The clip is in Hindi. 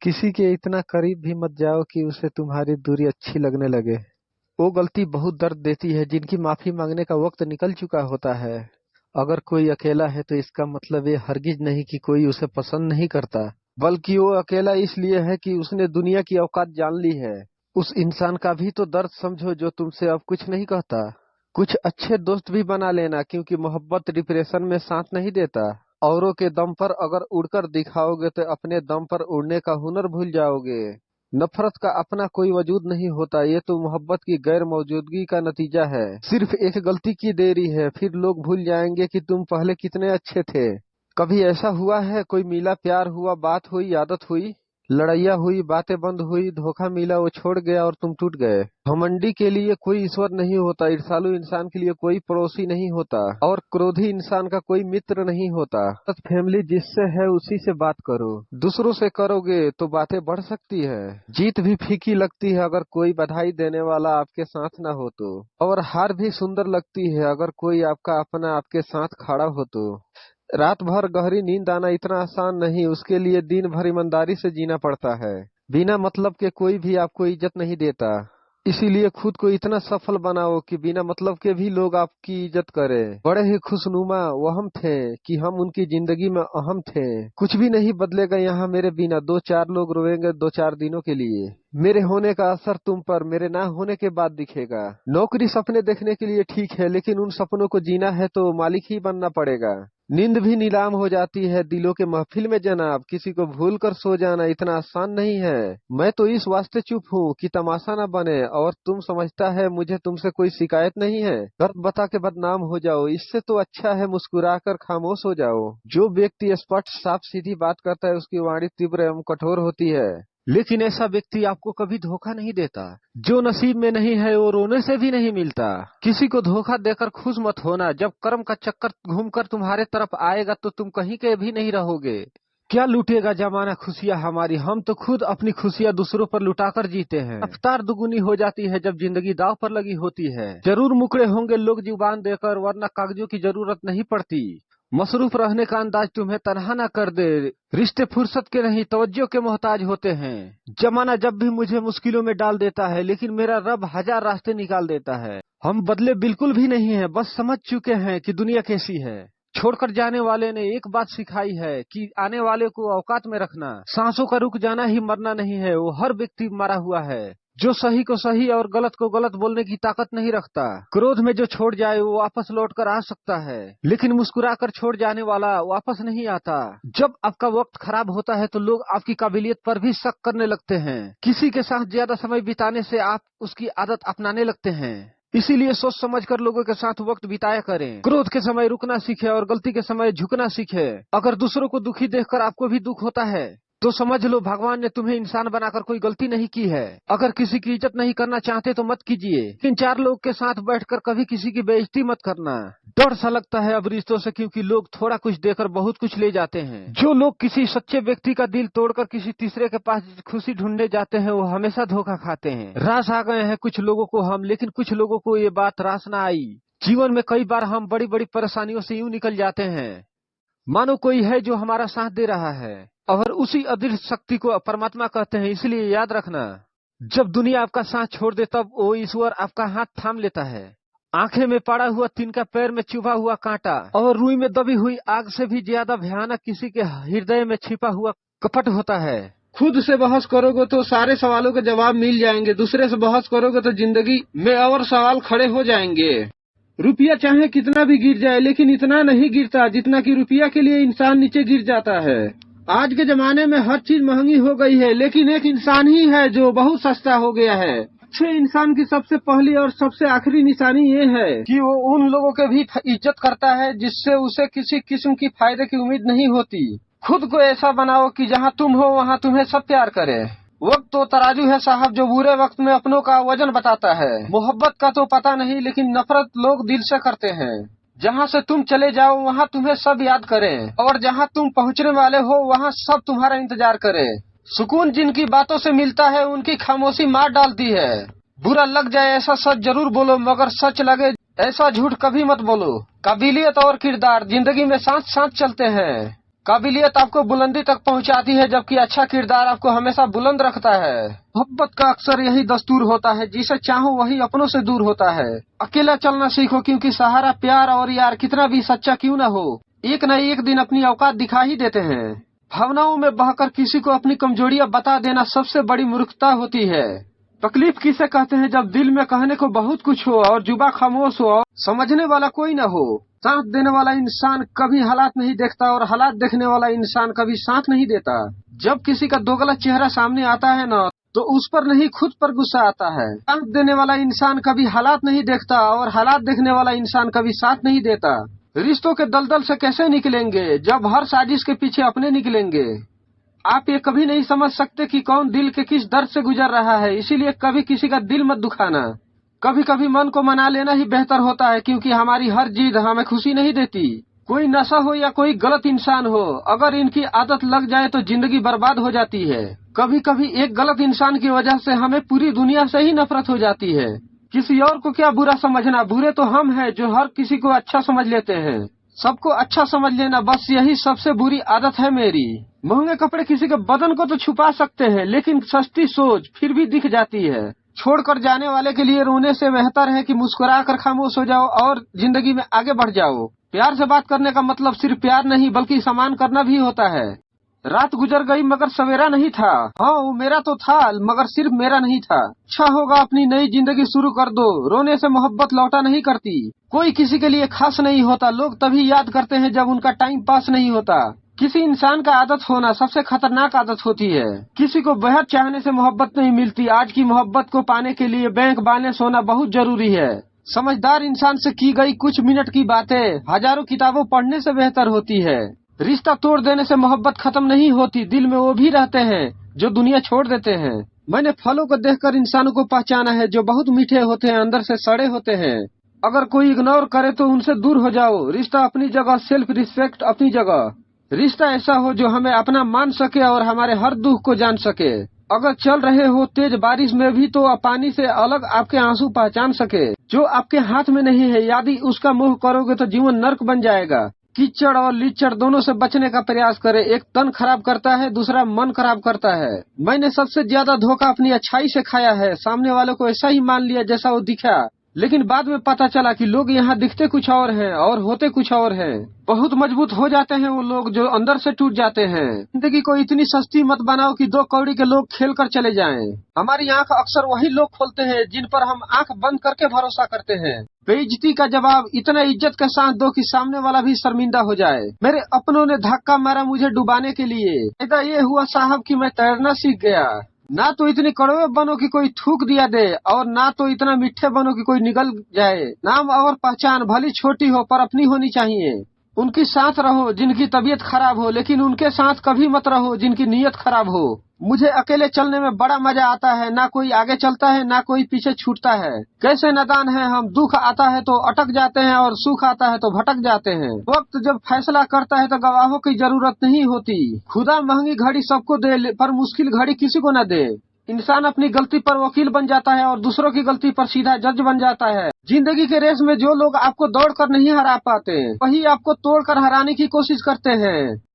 किसी के इतना करीब भी मत जाओ कि उसे तुम्हारी दूरी अच्छी लगने लगे। वो गलती बहुत दर्द देती है जिनकी माफी मांगने का वक्त निकल चुका होता है। अगर कोई अकेला है तो इसका मतलब ये हरगिज नहीं कि कोई उसे पसंद नहीं करता, बल्कि वो अकेला इसलिए है कि उसने दुनिया की औकात जान ली है। उस इंसान का भी तो दर्द समझो जो तुमसे अब कुछ नहीं कहता। कुछ अच्छे दोस्त भी बना लेना, क्योंकि मोहब्बत डिप्रेशन में साथ नहीं देता। औरों के दम पर अगर उड़कर दिखाओगे तो अपने दम पर उड़ने का हुनर भूल जाओगे। नफरत का अपना कोई वजूद नहीं होता, ये तो मोहब्बत की गैर मौजूदगी का नतीजा है। सिर्फ एक गलती की देरी है, फिर लोग भूल जाएंगे कि तुम पहले कितने अच्छे थे। कभी ऐसा हुआ है कोई मिला, प्यार हुआ, बात हुई, आदत हुई, लड़ाइया हुई, बातें बंद हुई, धोखा मिला, वो छोड़ गया और तुम टूट गए। घमंडी के लिए कोई ईश्वर नहीं होता, ईर्ष्यालु इंसान के लिए कोई पड़ोसी नहीं होता, और क्रोधी इंसान का कोई मित्र नहीं होता। बस फैमिली जिससे है उसी से बात करो। दूसरों से करोगे तो बातें बढ़ सकती है। जीत भी फीकी लगती है अगर कोई बधाई देने वाला आपके साथ ना हो तो, और हार भी सुंदर लगती है अगर कोई आपका अपना आपके साथ खड़ा हो तो। रात भर गहरी नींद आना इतना आसान नहीं, उसके लिए दिन भर ईमानदारी से जीना पड़ता है। बिना मतलब के कोई भी आपको इज्जत नहीं देता, इसीलिए खुद को इतना सफल बनाओ कि बिना मतलब के भी लोग आपकी इज्जत करें। बड़े ही खुशनुमा वो हम थे कि हम उनकी जिंदगी में अहम थे। कुछ भी नहीं बदलेगा यहाँ मेरे बिना, दो चार लोग रोएंगे दो चार दिनों के लिए। मेरे होने का असर तुम पर मेरे ना होने के बाद दिखेगा। नौकरी सपने देखने के लिए ठीक है, लेकिन उन सपनों को जीना है तो मालिक ही बनना पड़ेगा। नींद भी नीलाम हो जाती है दिलों के महफिल में जनाब, किसी को भूल कर सो जाना इतना आसान नहीं है। मैं तो इस वास्ते चुप हूँ कि तमाशा न बने, और तुम समझता है मुझे तुमसे कोई शिकायत नहीं है। दर्द बता के बदनाम हो जाओ, इससे तो अच्छा है मुस्कुरा कर खामोश हो जाओ। जो व्यक्ति स्पष्ट साफ सीधी बात करता है उसकी वाणी तीव्र एवं कठोर होती है, लेकिन ऐसा व्यक्ति आपको कभी धोखा नहीं देता। जो नसीब में नहीं है वो रोने से भी नहीं मिलता। किसी को धोखा देकर खुश मत होना, जब कर्म का चक्कर घूमकर तुम्हारे तरफ आएगा तो तुम कहीं के भी नहीं रहोगे। क्या लूटेगा जमाना खुशियां हमारी, हम तो खुद अपनी खुशियां दूसरों पर लुटाकर जीते हैं। रफ्तार दुगुनी हो जाती है जब जिंदगी दांव पर लगी होती है। जरूर मुकरे होंगे लोग जुबान देकर, वरना कागजों की जरूरत नहीं पड़ती। मसरूफ रहने का अंदाज तुम्हें तनहा न कर दे। रिश्ते फुर्सत के नहीं तवज्जो के मोहताज होते हैं। जमाना जब भी मुझे मुश्किलों में डाल देता है, लेकिन मेरा रब हजार रास्ते निकाल देता है। हम बदले बिल्कुल भी नहीं हैं, बस समझ चुके हैं कि दुनिया कैसी है। छोड़कर जाने वाले ने एक बात सिखाई है कि आने वाले को औकात में रखना। सांसों का रुक जाना ही मरना नहीं है, वो हर व्यक्ति मरा हुआ है जो सही को सही और गलत को गलत बोलने की ताकत नहीं रखता। क्रोध में जो छोड़ जाए वो वापस लौट कर आ सकता है, लेकिन मुस्कुराकर छोड़ जाने वाला वापस नहीं आता। जब आपका वक्त खराब होता है तो लोग आपकी काबिलियत पर भी शक करने लगते हैं। किसी के साथ ज्यादा समय बिताने से आप उसकी आदत अपनाने लगते हैं। इसीलिए सोच समझ कर लोगों के साथ वक्त बिताया करें। क्रोध के समय रुकना सीखे और गलती के समय झुकना सीखे। अगर दूसरों को दुखी देखकर आपको भी दुख होता है तो समझ लो भगवान ने तुम्हें इंसान बनाकर कोई गलती नहीं की है। अगर किसी की इज्जत नहीं करना चाहते तो मत कीजिए, लेकिन चार लोग के साथ बैठकर कभी किसी की बेइज्जती मत करना। डर सा लगता है अब रिश्तों से, क्योंकि लोग थोड़ा कुछ देकर बहुत कुछ ले जाते हैं। जो लोग किसी सच्चे व्यक्ति का दिल तोड़कर किसी तीसरे के पास खुशी ढूंढने जाते हैं वो हमेशा धोखा खाते हैं। रास आ गए हैं कुछ लोगों को हम, लेकिन कुछ लोगों को ये बात रास ना आई। जीवन में कई बार हम बड़ी बड़ी परेशानियों से यूं निकल जाते हैं मानो कोई है जो हमारा साथ दे रहा है, और उसी अदृश्य शक्ति को परमात्मा कहते हैं। इसलिए याद रखना, जब दुनिया आपका साथ छोड़ दे तब वो ईश्वर आपका हाथ थाम लेता है। आंखें में पड़ा हुआ तिनका, पैर में चुभा हुआ कांटा, और रुई में दबी हुई आग से भी ज्यादा भयानक किसी के हृदय में छिपा हुआ कपट होता है। खुद से बहस करोगे तो सारे सवालों के जवाब मिल जाएंगे, दूसरे से बहस करोगे तो जिंदगी में और सवाल खड़े हो जाएंगे। रुपया चाहे कितना भी गिर जाए, लेकिन इतना नहीं गिरता जितना कि रुपया के लिए इंसान नीचे गिर जाता है। आज के जमाने में हर चीज महंगी हो गई है, लेकिन एक इंसान ही है जो बहुत सस्ता हो गया है। अच्छे इंसान की सबसे पहली और सबसे आखिरी निशानी ये है कि वो उन लोगों के भी इज्जत करता है जिससे उसे किसी किस्म की फायदे की उम्मीद नहीं होती। खुद को ऐसा बनाओ कि जहाँ तुम हो वहाँ तुम्हें सब प्यार करे। वक्त तो तराजू है साहब, जो बुरे वक्त में अपनों का वजन बताता है। मोहब्बत का तो पता नहीं, लेकिन नफरत लोग दिल से करते हैं। जहाँ से तुम चले जाओ वहाँ तुम्हें सब याद करें, और जहाँ तुम पहुँचने वाले हो वहाँ सब तुम्हारा इंतजार करें। सुकून जिनकी बातों से मिलता है उनकी खामोशी मार डालती है। बुरा लग जाए ऐसा सच जरूर बोलो, मगर सच लगे ऐसा झूठ कभी मत बोलो। काबिलियत और किरदार जिंदगी में साथ साथ चलते हैं। काबिलियत आपको बुलंदी तक पहुंचाती है, जबकि अच्छा किरदार आपको हमेशा बुलंद रखता है। मोहब्बत का अक्सर यही दस्तूर होता है, जिसे चाहो वही अपनों से दूर होता है। अकेला चलना सीखो, क्योंकि सहारा प्यार और यार कितना भी सच्चा क्यों न हो, एक न एक दिन अपनी औकात दिखा ही देते हैं। भावनाओं में बहकर किसी को अपनी कमजोरियां बता देना सबसे बड़ी मूर्खता होती है। तकलीफ किसे कहते हैं जब दिल में कहने को बहुत कुछ हो और जुबा खामोश हो, समझने वाला कोई न हो। साथ देने वाला इंसान कभी हालात नहीं देखता और हालात देखने वाला इंसान कभी साथ नहीं देता। जब किसी का दोगला चेहरा सामने आता है न, तो उस पर नहीं खुद पर गुस्सा आता है। साथ देने वाला इंसान कभी हालात नहीं देखता और हालात देखने वाला इंसान कभी साथ नहीं देता। रिश्तों के दलदल से कैसे निकलेंगे जब हर साजिश के पीछे अपने निकलेंगे। आप ये कभी नहीं समझ सकते कि कौन दिल के किस दर्द से गुजर रहा है, इसीलिए कभी किसी का दिल मत दुखाना। कभी कभी मन को मना लेना ही बेहतर होता है, क्योंकि हमारी हर जिद हमें खुशी नहीं देती। कोई नशा हो या कोई गलत इंसान हो, अगर इनकी आदत लग जाए तो जिंदगी बर्बाद हो जाती है। कभी कभी एक गलत इंसान की वजह से हमें पूरी दुनिया से ही नफरत हो जाती है। किसी और को क्या बुरा समझना, बुरे तो हम हैं जो हर किसी को अच्छा समझ लेते हैं। सबको अच्छा समझ लेना, बस यही सबसे बुरी आदत है मेरी। महंगे कपड़े किसी के बदन को तो छुपा सकते हैं, लेकिन सस्ती सोच फिर भी दिख जाती है। छोड़कर जाने वाले के लिए रोने से बेहतर है कि मुस्कुराकर खामोश हो जाओ और जिंदगी में आगे बढ़ जाओ। प्यार से बात करने का मतलब सिर्फ प्यार नहीं, बल्कि सम्मान करना भी होता है। रात गुजर गई मगर सवेरा नहीं था। हाँ, वो मेरा तो था, मगर सिर्फ मेरा नहीं था। अच्छा होगा अपनी नई जिंदगी शुरू कर दो। रोने से मोहब्बत लौटा नहीं करती। कोई किसी के लिए खास नहीं होता। लोग तभी याद करते हैं जब उनका टाइम पास नहीं होता। किसी इंसान का आदत होना सबसे खतरनाक आदत होती है। किसी को बेहद चाहने से मोहब्बत नहीं मिलती। आज की मोहब्बत को पाने के लिए बैंक बैलेंस होना बहुत जरूरी है। समझदार इंसान से की गई कुछ मिनट की बातें हजारों किताबों पढ़ने से बेहतर होती है। रिश्ता तोड़ देने से मोहब्बत खत्म नहीं होती, दिल में वो भी रहते हैं जो दुनिया छोड़ देते हैं। मैंने फलों को देखकर इंसानों को पहचाना है, जो बहुत मीठे होते हैं, अंदर से सड़े होते हैं। अगर कोई इग्नोर करे तो उनसे दूर हो जाओ। रिश्ता अपनी जगह, सेल्फ रिस्पेक्ट अपनी जगह। रिश्ता ऐसा हो जो हमें अपना मान सके और हमारे हर दुख को जान सके। अगर चल रहे हो तेज बारिश में भी तो पानी से अलग आपके आंसू पहचान सके। जो आपके हाथ में नहीं है, यदि उसका मोह करोगे तो जीवन नर्क बन जाएगा। कीचड़ और लीचड़ दोनों से बचने का प्रयास करें। एक तन खराब करता है, दूसरा मन खराब करता है। मैंने सबसे ज्यादा धोखा अपनी अच्छाई से खाया है। सामने वालों को ऐसा ही मान लिया जैसा वो दिखा, लेकिन बाद में पता चला कि लोग यहाँ दिखते कुछ और हैं और होते कुछ और हैं। बहुत मजबूत हो जाते हैं वो लोग जो अंदर से टूट जाते हैं। जिंदगी को इतनी सस्ती मत बनाओ कि 2 कौड़ी के लोग खेल कर चले जाएं। हमारी आंख अक्सर वही लोग खोलते हैं जिन पर हम आंख बंद करके भरोसा करते हैं। बेइज्जती का जवाब इतना इज्जत के साथ दो कि सामने वाला भी शर्मिंदा हो जाए। मेरे अपनों ने धक्का मारा मुझे डुबाने के लिए। फायदा ये हुआ साहब कि मैं तैरना सीख गया। ना तो इतनी कड़वे बनो कि कोई थूक दिया दे, और ना तो इतना मीठे बनो कि कोई निगल जाए। नाम और पहचान भली छोटी हो पर अपनी होनी चाहिए। उनकी साथ रहो जिनकी तबीयत खराब हो, लेकिन उनके साथ कभी मत रहो जिनकी नीयत खराब हो। मुझे अकेले चलने में बड़ा मजा आता है। ना कोई आगे चलता है, ना कोई पीछे छूटता है। कैसे नादान है हम। दुख आता है तो अटक जाते हैं और सुख आता है तो भटक जाते हैं। वक्त जब फैसला करता है तो गवाहों की जरूरत नहीं होती। खुदा महंगी घड़ी सबको दे, पर मुश्किल घड़ी किसी को न दे। इंसान अपनी गलती पर वकील बन जाता है और दूसरों की गलती पर सीधा जज बन जाता है। जिंदगी के रेस में जो लोग आपको दौड़ कर नहीं हरा पाते, वही आपको तोड़ कर हराने की कोशिश करते हैं।